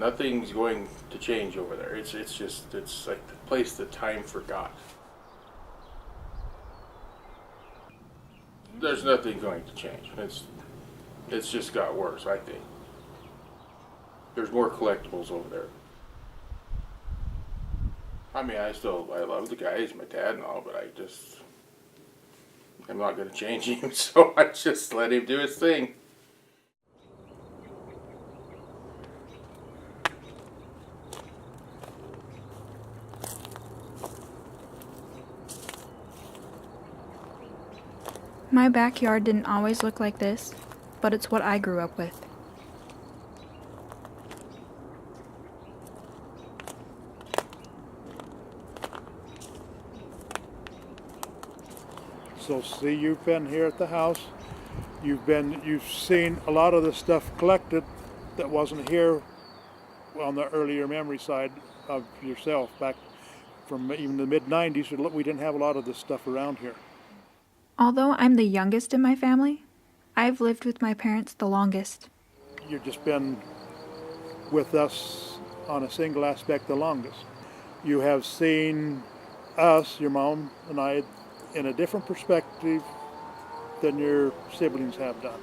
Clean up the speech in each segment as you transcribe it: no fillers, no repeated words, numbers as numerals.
Nothing's going to change over there. It's like the place that time forgot. There's nothing going to change. It's just got worse, I think. There's more collectibles over there. I mean, I love the guy, he's my dad and all, but I'm not going to change him, so I just let him do his thing. My backyard didn't always look like this, but it's what I grew up with. So see, you've been here at the house. You've seen a lot of the stuff collected that wasn't here on the earlier memory side of yourself, back from even the mid-90s. We didn't have a lot of this stuff around here. Although I'm the youngest in my family, I've lived with my parents the longest. You've just been with us on a single aspect the longest. You have seen us, your mom and I, in a different perspective than your siblings have done.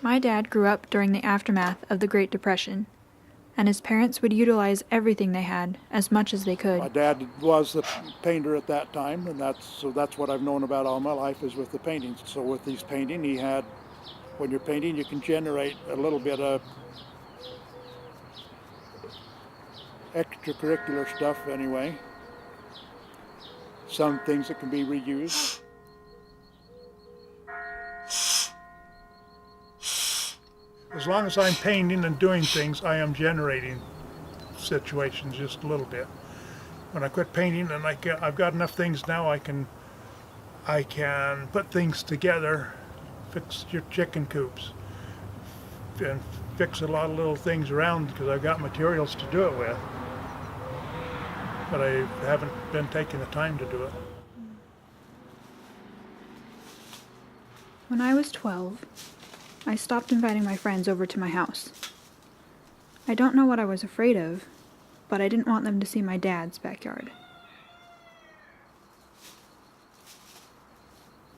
My dad grew up during the aftermath of the Great Depression, and his parents would utilize everything they had as much as they could. My dad was the painter at that time, and that's what I've known about all my life is with the paintings. So with these painting, when you're painting, you can generate a little bit of extracurricular stuff anyway. Some things that can be reused. As long as I'm painting and doing things, I am generating situations just a little bit. When I quit painting and I've got enough things now, I can put things together, fix your chicken coops, and fix a lot of little things around because I've got materials to do it with. But I haven't been taking the time to do it. When I was 12, I stopped inviting my friends over to my house. I don't know what I was afraid of, but I didn't want them to see my dad's backyard.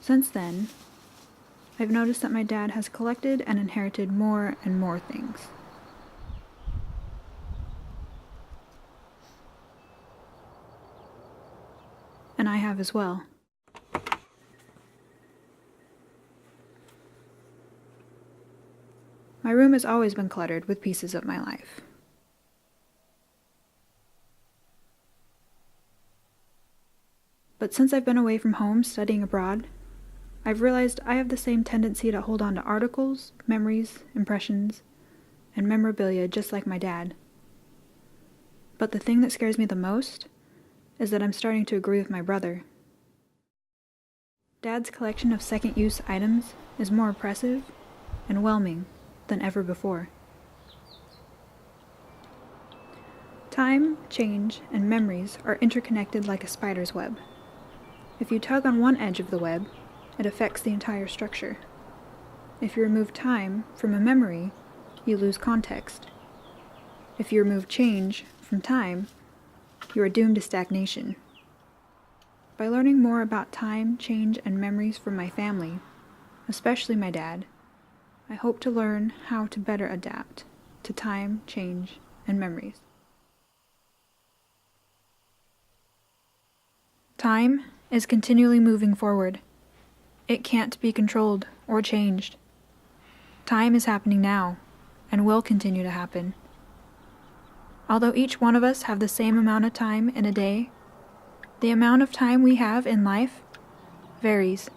Since then, I've noticed that my dad has collected and inherited more and more things. And I have as well. My room has always been cluttered with pieces of my life. But since I've been away from home studying abroad, I've realized I have the same tendency to hold on to articles, memories, impressions, and memorabilia just like my dad. But the thing that scares me the most is that I'm starting to agree with my brother. Dad's collection of second-use items is more oppressive and whelming than ever before. Time, change, and memories are interconnected like a spider's web. If you tug on one edge of the web, it affects the entire structure. If you remove time from a memory, you lose context. If you remove change from time, you are doomed to stagnation. By learning more about time, change, and memories from my family, especially my dad, I hope to learn how to better adapt to time, change, and memories. Time is continually moving forward. It can't be controlled or changed. Time is happening now and will continue to happen. Although each one of us have the same amount of time in a day, the amount of time we have in life varies.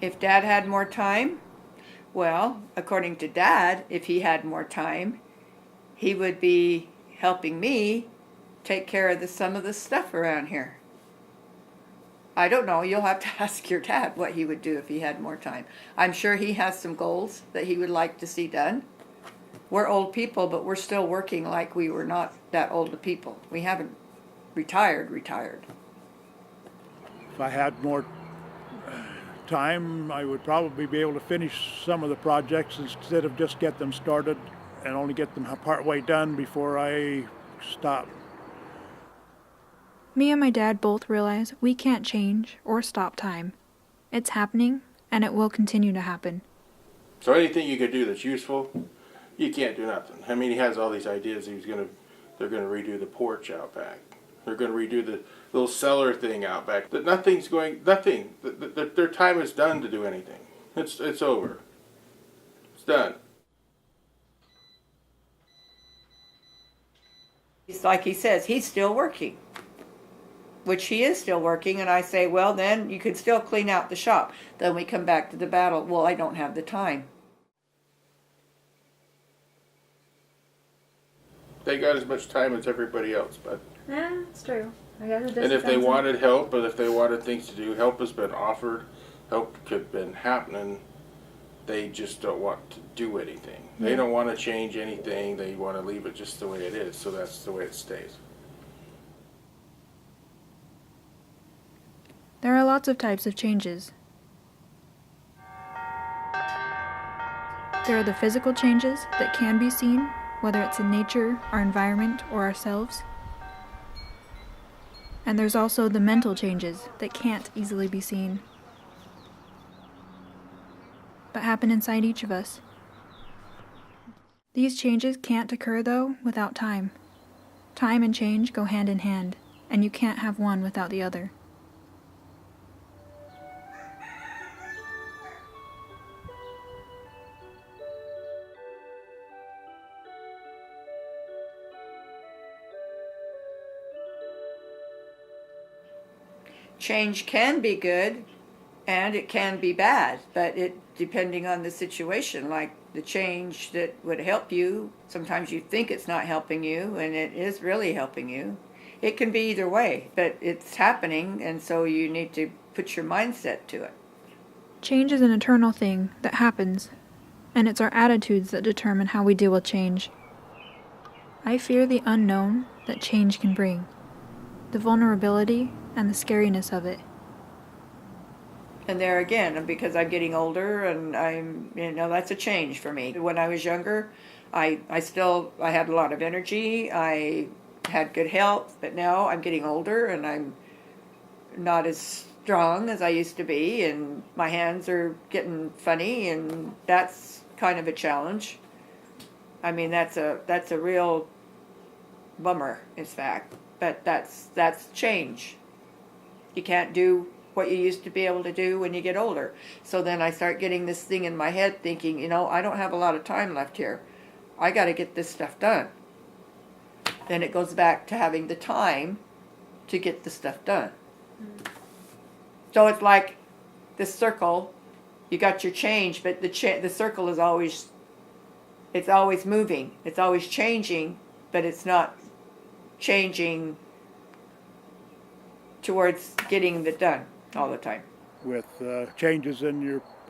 If Dad had more time, well, according to Dad, if he had more time, he would be helping me take care of some of the stuff around here. I don't know. You'll have to ask your dad what he would do if he had more time. I'm sure he has some goals that he would like to see done. We're old people, but we're still working like we were not that old of people. We haven't retired. If I had more time, I would probably be able to finish some of the projects instead of just get them started and only get them part way done before I stop. Me and my dad both realize we can't change or stop time. It's happening, and it will continue to happen. So anything you could do that's useful, you can't do nothing. I mean, he has all these ideas. They're gonna redo the porch out back. They're gonna redo the little cellar thing out back. That nothing. Their time is done to do anything. It's over. It's done. It's like he says, he's still working. Which he is still working, and I say, well, then you could still clean out the shop. Then we come back to the battle. Well, I don't have the time. They got as much time as everybody else, but. Yeah, it's true. I guess it And if they wanted help, but if they wanted things to do, help has been offered, help could have been happening. They just don't want to do anything. They don't want to change anything. They want to leave it just the way it is, so that's the way it stays. There are lots of types of changes. There are the physical changes that can be seen, whether it's in nature, our environment, or ourselves. And there's also the mental changes that can't easily be seen, but happen inside each of us. These changes can't occur, though, without time. Time and change go hand in hand, and you can't have one without the other. Change can be good and it can be bad, but it depending on the situation. Like the change that would help you, sometimes you think it's not helping you and it is really helping you. It can be either way, but it's happening, and so you need to put your mindset to it. Change is an eternal thing that happens, and it's our attitudes that determine how we deal with change. I fear the unknown that change can bring, the vulnerability and the scariness of it. And there again, because I'm getting older and that's a change for me. When I was younger, I had a lot of energy, I had good health, but now I'm getting older and I'm not as strong as I used to be, and my hands are getting funny, and that's kind of a challenge. I mean, that's a real bummer, in fact, but that's change. You can't do what you used to be able to do when you get older. So then I start getting this thing in my head thinking, I don't have a lot of time left here. I got to get this stuff done. Then it goes back to having the time to get the stuff done. So it's like this circle, you got your change, but the circle is always moving. It's always changing, but it's not changing towards getting it done all the time. With changes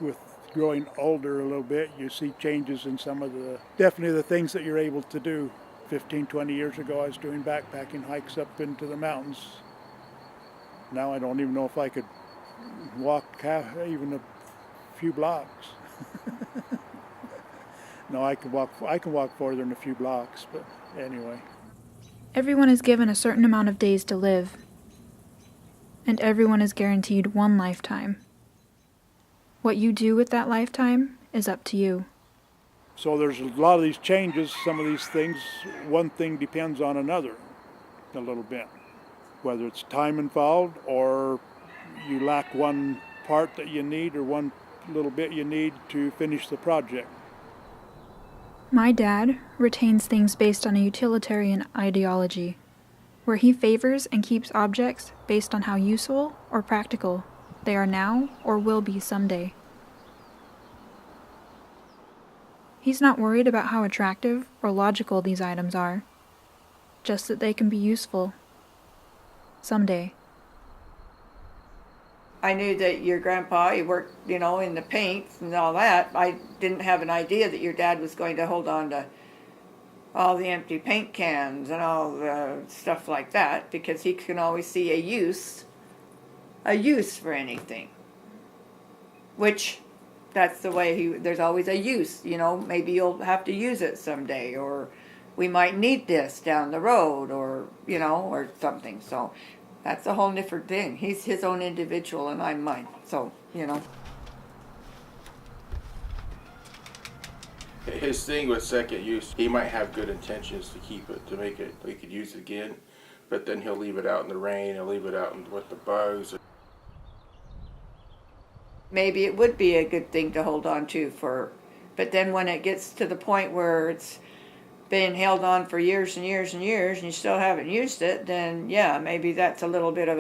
with growing older a little bit, you see changes in definitely the things that you're able to do. 15, 20 years ago, I was doing backpacking hikes up into the mountains. Now I don't even know if I could walk even a few blocks. No, I can walk farther than a few blocks, but anyway. Everyone is given a certain amount of days to live, and everyone is guaranteed one lifetime. What you do with that lifetime is up to you. So there's a lot of these changes, some of these things, one thing depends on another a little bit. Whether it's time involved or you lack one part that you need or one little bit you need to finish the project. My dad retains things based on a utilitarian ideology, where he favors and keeps objects based on how useful or practical they are now or will be someday. He's not worried about how attractive or logical these items are, just that they can be useful someday. I knew that your grandpa, he worked, in the paints and all that. I didn't have an idea that your dad was going to hold on to all the empty paint cans and all the stuff like that, because he can always see a use for anything. Which that's the way there's always a use, maybe you'll have to use it someday, or we might need this down the road, or, or something. So that's a whole different thing. He's his own individual and I'm mine. So, His thing with second use, he might have good intentions to keep it, to make it, he could use it again, but then he'll leave it out in the rain, he'll leave it out with the bugs. maybe it would be a good thing to hold on to but then when it gets to the point where it's been held on for years and years and years and you still haven't used it, then yeah, maybe that's a little bit of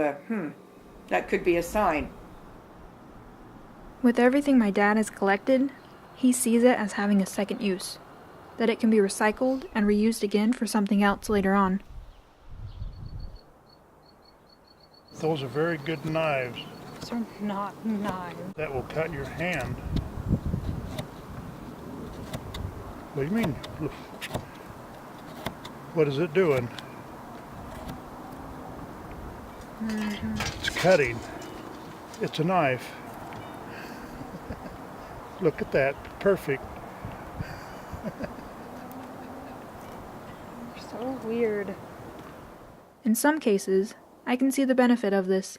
that could be a sign. With everything my dad has collected, he sees it as having a second use, that it can be recycled and reused again for something else later on. Those are very good knives These are not knives. that will cut your hand. What do you mean? What is it doing? It's cutting. It's a knife. Look at that. Perfect. So weird. In some cases, I can see the benefit of this,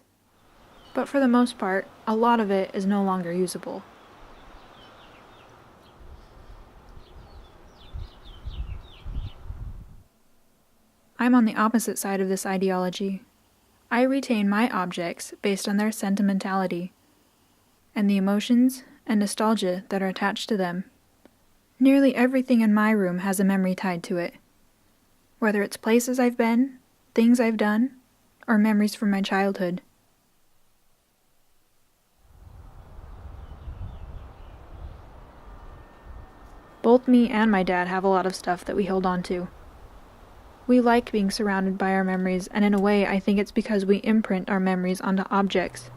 but for the most part, a lot of it is no longer usable. I'm on the opposite side of this ideology. I retain my objects based on their sentimentality and the emotions and nostalgia that are attached to them. Nearly everything in my room has a memory tied to it, whether it's places I've been, things I've done, or memories from my childhood. Both me and my dad have a lot of stuff that we hold on to. We like being surrounded by our memories, and in a way I think it's because we imprint our memories onto objects,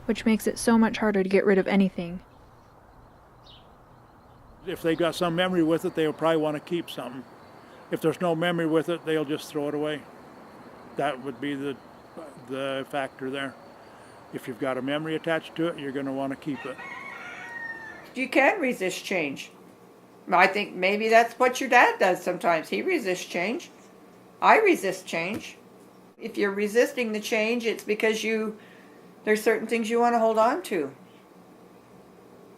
which makes it so much harder to get rid of anything. If they got some memory with it, they'll probably want to keep something. If there's no memory with it, they'll just throw it away. That would be the factor there. If you've got a memory attached to it, you're going to want to keep it. You can resist change. I think maybe that's what your dad does sometimes. He resists change. I resist change. If you're resisting the change, it's because there's certain things you want to hold on to.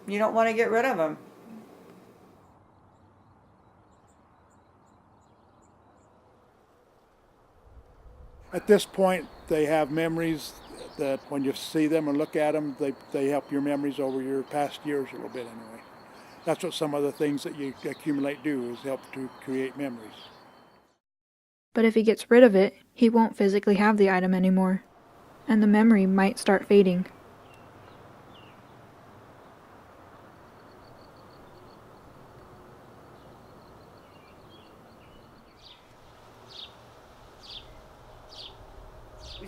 You don't want to get rid of them. At this point, they have memories that when you see them and look at them, they help your memories over your past years a little bit anyway. That's what some of the things that you accumulate do, is help to create memories. But if he gets rid of it, he won't physically have the item anymore, and the memory might start fading.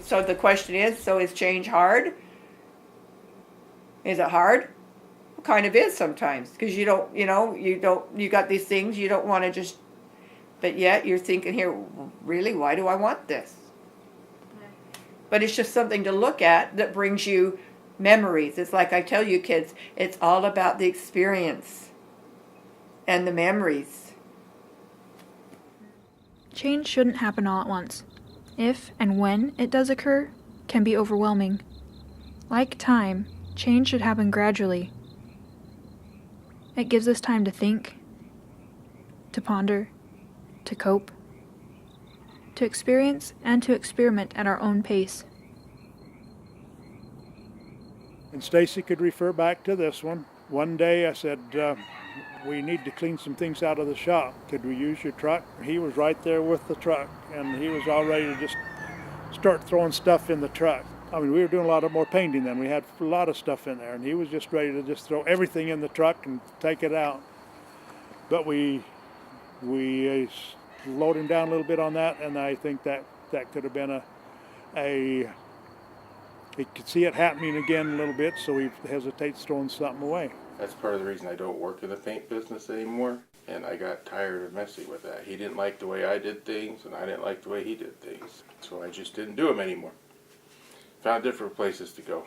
So the question is, is change hard? Is it hard? It kind of is sometimes, because you got these things you don't want to just, but yet you're thinking here, really, why do I want this? But it's just something to look at that brings you memories. It's like I tell you kids, it's all about the experience and the memories. Change shouldn't happen all at once. If and when it does occur, can be overwhelming. Like time, change should happen gradually. It gives us time to think, to ponder, to cope, to experience and to experiment at our own pace. And Stacy could refer back to this one. One day I said, we need to clean some things out of the shop. Could we use your truck? He was right there with the truck, and he was all ready to just start throwing stuff in the truck. I mean, we were doing a lot more painting then. We had a lot of stuff in there, and he was just ready to just throw everything in the truck and take it out. But we slowed him down a little bit on that, and I think that could have been he could see it happening again a little bit, so he hesitates throwing something away. That's part of the reason I don't work in the paint business anymore, and I got tired of messing with that. He didn't like the way I did things, and I didn't like the way he did things. So I just didn't do them anymore. Found different places to go.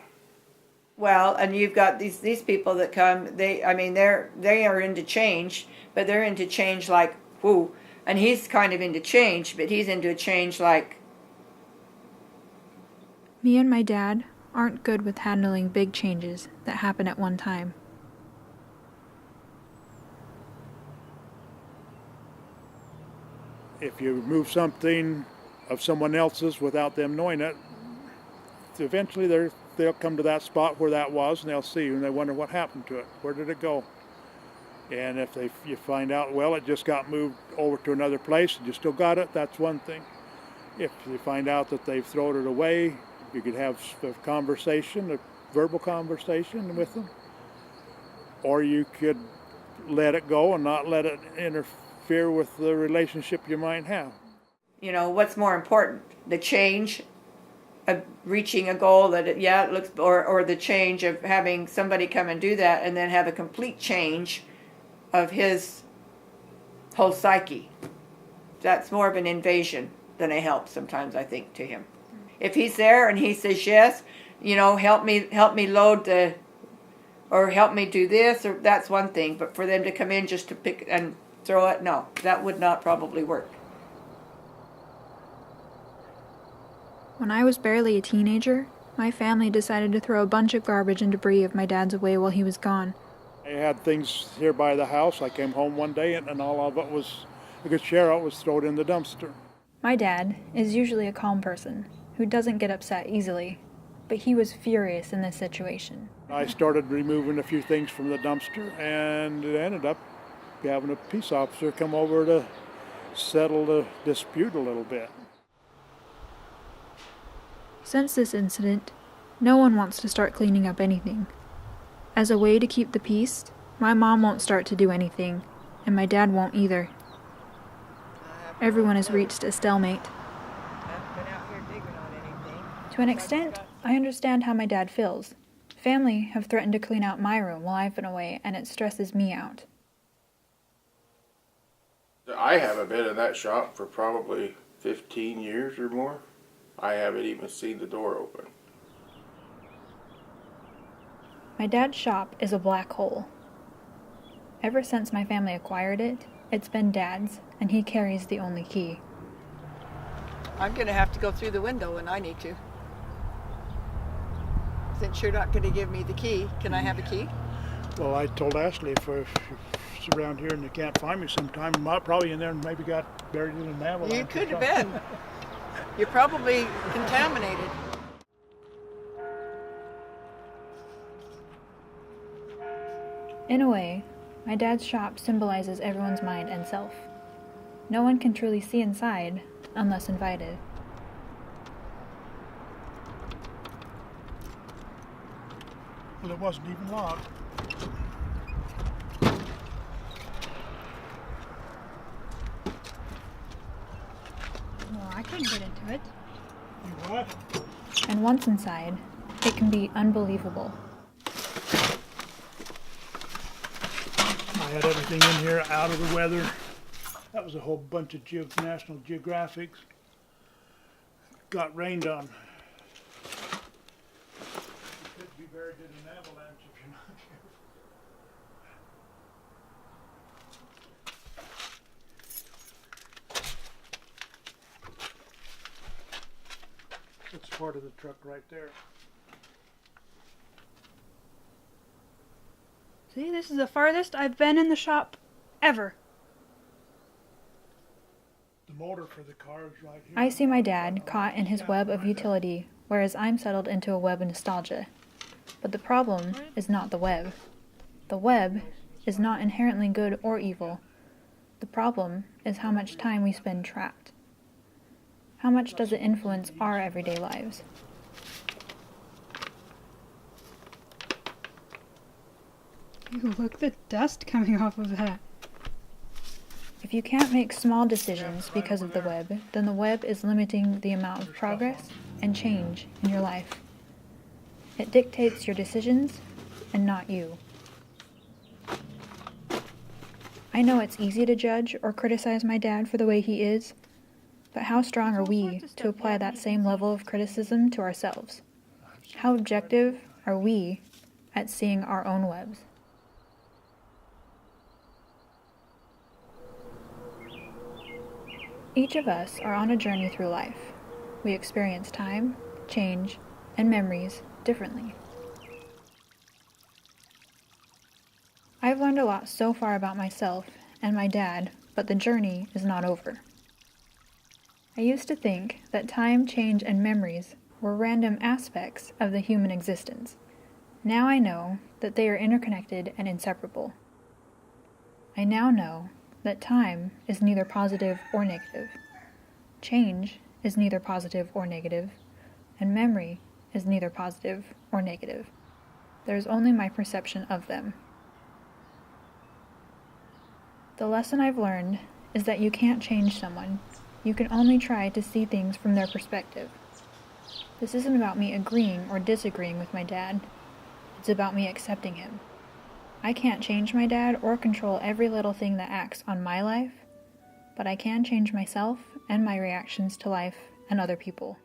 Well, and you've got these people that come. They are into change, but they're into change like whoo. And he's kind of into change, but he's into a change like. Me and my dad aren't good with handling big changes that happen at one time. If you remove something of someone else's without them knowing it, eventually they'll come to that spot where that was, and they'll see you, and they wonder what happened to it. Where did it go? And if you find out, well, it just got moved over to another place, and you still got it, that's one thing. If you find out that they've thrown it away, you could have a conversation, a verbal conversation with them, or you could let it go and not let it interfere with the relationship you might have. You know, what's more important, the change of reaching a goal that it looks, or the change of having somebody come and do that and then have a complete change of his whole psyche. That's more of an invasion than a help sometimes, I think, to him. If he's there and he says yes, you know, help me load or help me do this, or that's one thing, but for them to come in just to pick and throw it, no, that would not probably work. When I was barely a teenager, my family decided to throw a bunch of garbage and debris of my dad's away while he was gone. I had things here by the house. I came home one day and all of it was, a good share of it was thrown in the dumpster. My dad is usually a calm person who doesn't get upset easily, but he was furious in this situation. I started removing a few things from the dumpster, and it ended up having a peace officer come over to settle the dispute a little bit. Since this incident, no one wants to start cleaning up anything. As a way to keep the peace, my mom won't start to do anything, and my dad won't either. Everyone has reached a stalemate. To an extent, I understand how my dad feels. Family have threatened to clean out my room while I've been away, and it stresses me out. I haven't been in that shop for probably 15 years or more. I haven't even seen the door open. My dad's shop is a black hole. Ever since my family acquired it, it's been Dad's, and he carries the only key. I'm going to have to go through the window when I need to. Since you're not going to give me the key, can I have a key? Well, I told Ashley if it's around here and you can't find me sometime, probably in there and maybe got buried in an avalanche. You could have been. You're probably contaminated. In a way, my dad's shop symbolizes everyone's mind and self. No one can truly see inside unless invited. Well, it wasn't even locked. Well, I couldn't get into it. You what? And once inside, it can be unbelievable. I had everything in here out of the weather. That was a whole bunch of National Geographics. Got rained on. You could be buried in an avalanche if you're not careful. That's part of the truck right there. See, this is the farthest I've been in the shop ever. The motor for the car is right here. I see my dad caught in his web of utility, whereas I'm settled into a web of nostalgia. But the problem is not the web. The web is not inherently good or evil. The problem is how much time we spend trapped. How much does it influence our everyday lives? Ew, look at the dust coming off of that. If you can't make small decisions because of the web, then the web is limiting the amount of progress and change in your life. It dictates your decisions and not you. I know it's easy to judge or criticize my dad for the way he is, but how strong are we to apply that same level of criticism to ourselves? How objective are we at seeing our own webs? Each of us are on a journey through life. We experience time, change, and memories differently. I've learned a lot so far about myself and my dad, but the journey is not over. I used to think that time, change, and memories were random aspects of the human existence. Now I know that they are interconnected and inseparable. I now know that time is neither positive or negative. Change is neither positive or negative, and memory is neither positive or negative. There is only my perception of them. The lesson I've learned is that you can't change someone. You can only try to see things from their perspective. This isn't about me agreeing or disagreeing with my dad. It's about me accepting him. I can't change my dad or control every little thing that acts on my life, but I can change myself and my reactions to life and other people.